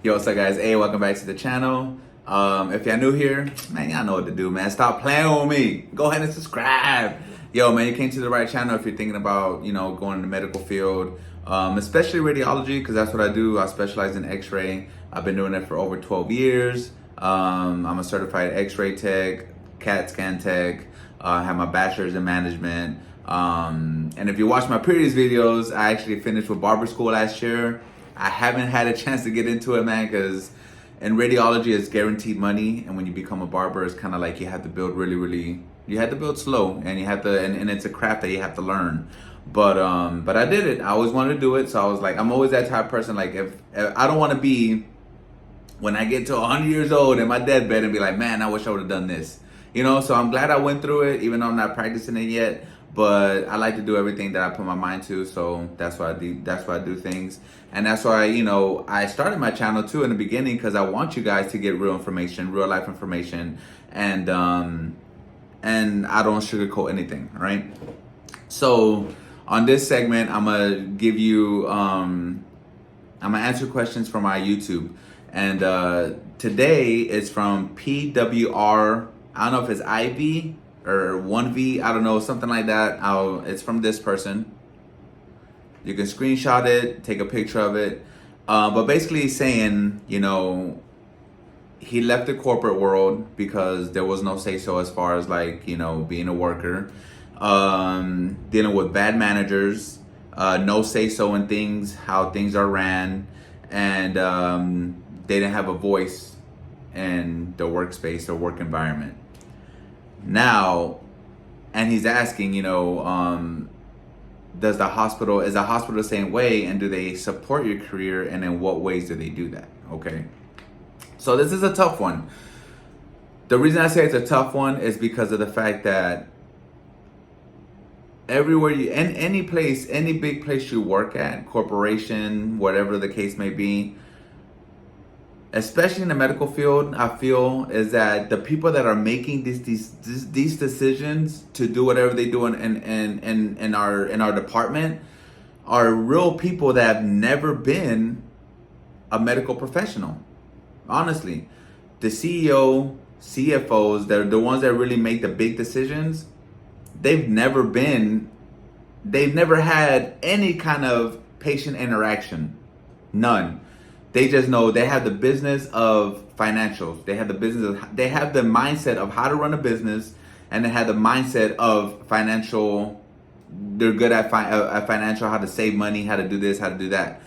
Yo, what's up, guys? Hey, welcome back to the channel. If y'all new here, man, y'all know what to do, man. Stop playing with me. Go ahead and subscribe. Yo, man, you came to the right channel if you're thinking about, going in the medical field, especially radiology, because that's what I do. I specialize in X-ray. I've been doing it for over 12 years. I'm a certified X-ray tech, CAT scan tech. I have my bachelor's in management. And if you watch my previous videos, I actually finished with barber school last year. I haven't had a chance to get into it, man, because in radiology it's guaranteed money, and when you become a barber, it's kind of like you have to build you have to build slow, and you have to, and it's a craft that you have to learn. But I did it. I always wanted to do it, so I was like, I'm always that type of person. Like if I don't want to be, when I get to 100 years old in my deathbed and be like, man, I wish I would have done this. So I'm glad I went through it, even though I'm not practicing it yet. But I like to do everything that I put my mind to, so that's why I do. That's why I do things, and that's why I started my channel too in the beginning, because I want you guys to get real information, real life information, and I don't sugarcoat anything, right? So on this segment, I'm gonna give you, I'm gonna answer questions from my YouTube, and today is from PWR. I don't know if it's IV or 1V, I don't know, something like that. It's from this person. You can screenshot it, take a picture of it. But basically he's saying, he left the corporate world because there was no say-so as far as being a worker. Dealing with bad managers, no say-so in things, how things are ran, and they didn't have a voice in the workspace or work environment. Now, and he's asking, is the hospital the same way, and do they support your career, and in what ways do they do that? Okay. So this is a tough one. The reason I say it's a tough one is because of the fact that everywhere any big place you work at, corporation, whatever the case may be, especially in the medical field, I feel is that the people that are making these decisions to do whatever they do in our department are real people that have never been a medical professional. Honestly, the CEO, CFOs, they're the ones that really make the big decisions. They've never had any kind of patient interaction, none. They just know they have the business of financials. They have the mindset of how to run a business, and they have the mindset of financial. They're good at financial, how to save money, how to do this, how to do that.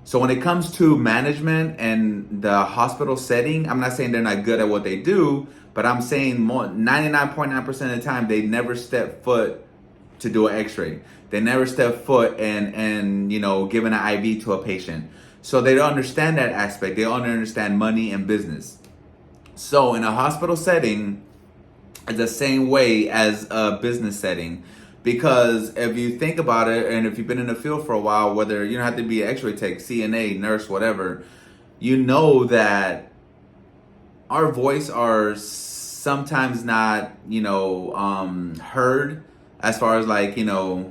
So when it comes to management and the hospital setting, I'm not saying they're not good at what they do, but I'm saying 99.9% of the time, they never step foot to do an X-ray. They never step foot and giving an IV to a patient. So they don't understand that aspect. They don't understand money and business. So in a hospital setting, it's the same way as a business setting. Because if you think about it, and if you've been in the field for a while, whether you don't have to be an X-ray tech, CNA, nurse, whatever, you know that our voice are sometimes not, heard as far as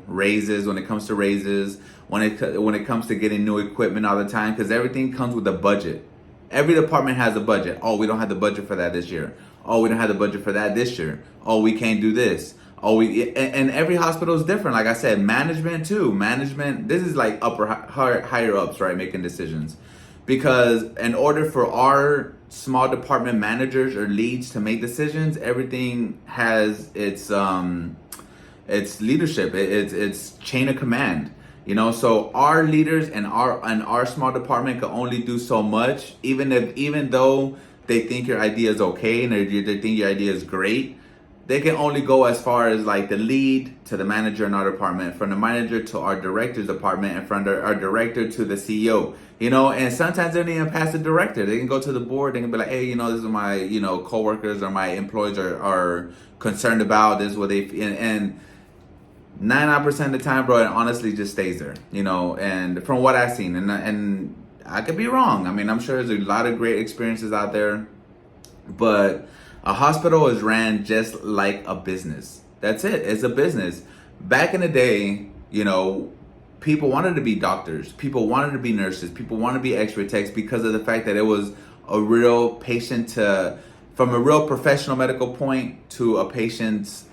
raises, when it comes to raises, when it comes to getting new equipment all the time, because everything comes with a budget. Every department has a budget. Oh, we don't have the budget for that this year. Oh, we don't have the budget for that this year. Oh, we can't do this. Oh, and every hospital is different. Like I said, management too. Management, this is like higher ups, right, making decisions. Because in order for our small department managers or leads to make decisions, everything has its leadership. It's chain of command. So our leaders and our small department can only do so much, even though they think your idea is okay and they think your idea is great. They can only go as far as the lead to the manager in our department, from the manager to our director's department, and from our director to the CEO. And sometimes they don't even pass the director. They can go to the board. They can be like, hey, this is my coworkers or my employees are concerned about. This is what they and 99% of the time, bro, it honestly just stays there, and from what I've seen, and I could be wrong. I mean, I'm sure there's a lot of great experiences out there, but a hospital is ran just like a business. That's it. It's a business. Back in the day, people wanted to be doctors, people wanted to be nurses, people wanted to be x-ray techs because of the fact that it was a real patient to, from a real professional medical point to a patient's,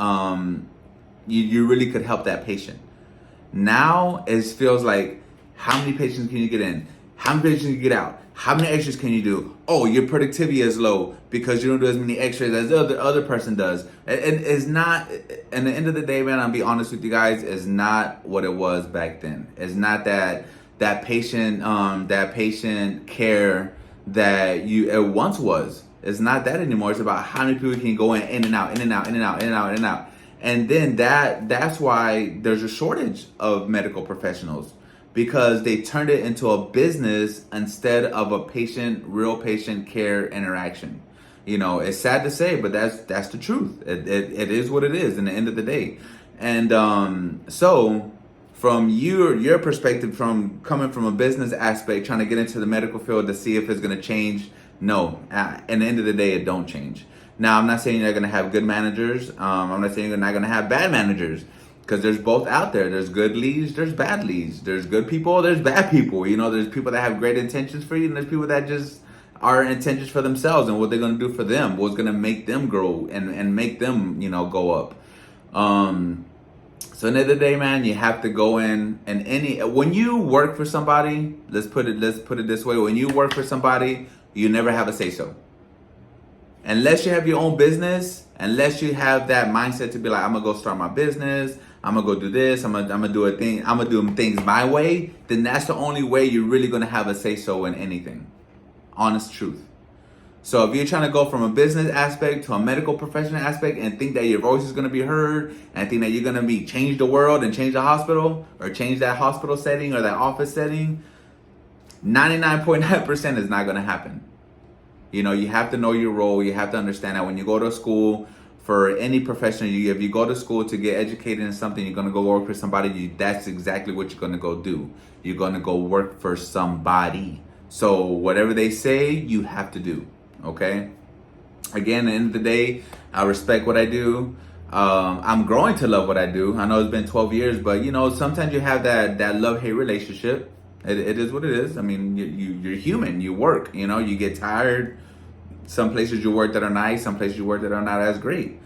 you really could help that patient. Now it feels like, how many patients can you get in? How many patients can you get out? How many x-rays can you do? Oh, your productivity is low because you don't do as many x-rays as the other person does. And it's not, at the end of the day, man, I'll be honest with you guys, it's not what it was back then. It's not that patient care that it once was. It's not that anymore. It's about how many people can go in and out, in and out, in and out, in and out, in and out. And then that's why there's a shortage of medical professionals, because they turned it into a business instead of a real patient care interaction. You know, it's sad to say, but that's the truth. It is what it is in the end of the day. And so from your perspective, from coming from a business aspect, trying to get into the medical field to see if it's going to change, no. At the end of the day, it don't change. Now, I'm not saying you're going to have good managers. I'm not saying you're not going to have bad managers, because there's both out there. There's good leads, there's bad leads. There's good people, there's bad people. You know, there's people that have great intentions for you, and there's people that just are intentions for themselves and what they're going to do for them, what's going to make them grow and make them, you know, go up. So at the end of the day, man, you have to go in, and when you work for somebody, let's put it this way, when you work for somebody, you never have a say-so. Unless you have your own business, unless you have that mindset to be like, I'm gonna go start my business, I'm gonna go do this, I'm gonna do a thing, I'm gonna do things my way, then that's the only way you're really gonna have a say-so in anything. Honest truth. So if you're trying to go from a business aspect to a medical professional aspect and think that your voice is gonna be heard and think that you're gonna change the world and change the hospital or change that hospital setting or that office setting, 99.9% is not gonna happen. You know, you have to know your role. You have to understand that when you go to school for any profession, if you go to school to get educated in something, you're going to go work for somebody, that's exactly what you're going to go do. You're going to go work for somebody. So whatever they say, you have to do. Okay? Again, at the end of the day, I respect what I do. I'm growing to love what I do. I know it's been 12 years, but, you know, sometimes you have that love-hate relationship. It is what it is. I mean, you're human. You work, you know, you get tired. Some places you work that are nice, some places you work that are not as great.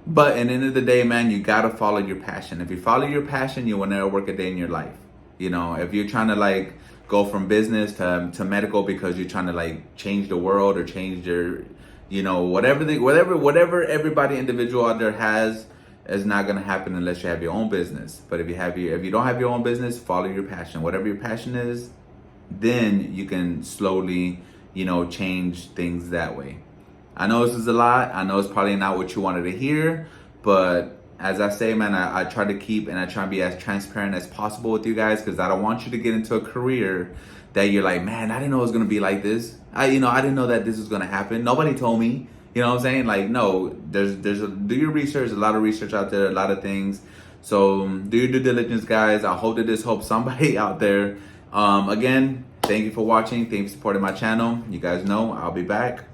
But at the end of the day, man, you got to follow your passion. If you follow your passion, you will never work a day in your life. You know, if you're trying to like go from business to medical because you're trying to like change the world or change your, you know, whatever everybody individual out there has, is not going to happen unless you have your own business. But if you don't have your own business, follow your passion. Whatever your passion is, then you can slowly, you know, change things that way. I know this is a lot. I know it's probably not what you wanted to hear, but as I say, man, I try to keep and I try to be as transparent as possible with you guys, because I don't want you to get into a career that you're like, man, I didn't know it was going to be like this. I didn't know that this was going to happen. Nobody told me. You know what I'm saying? Like, no, do your research. There's a lot of research out there, a lot of things. So do your due diligence, guys. I hope that this helps somebody out there. Again, thank you for watching. Thank you for supporting my channel. You guys know I'll be back.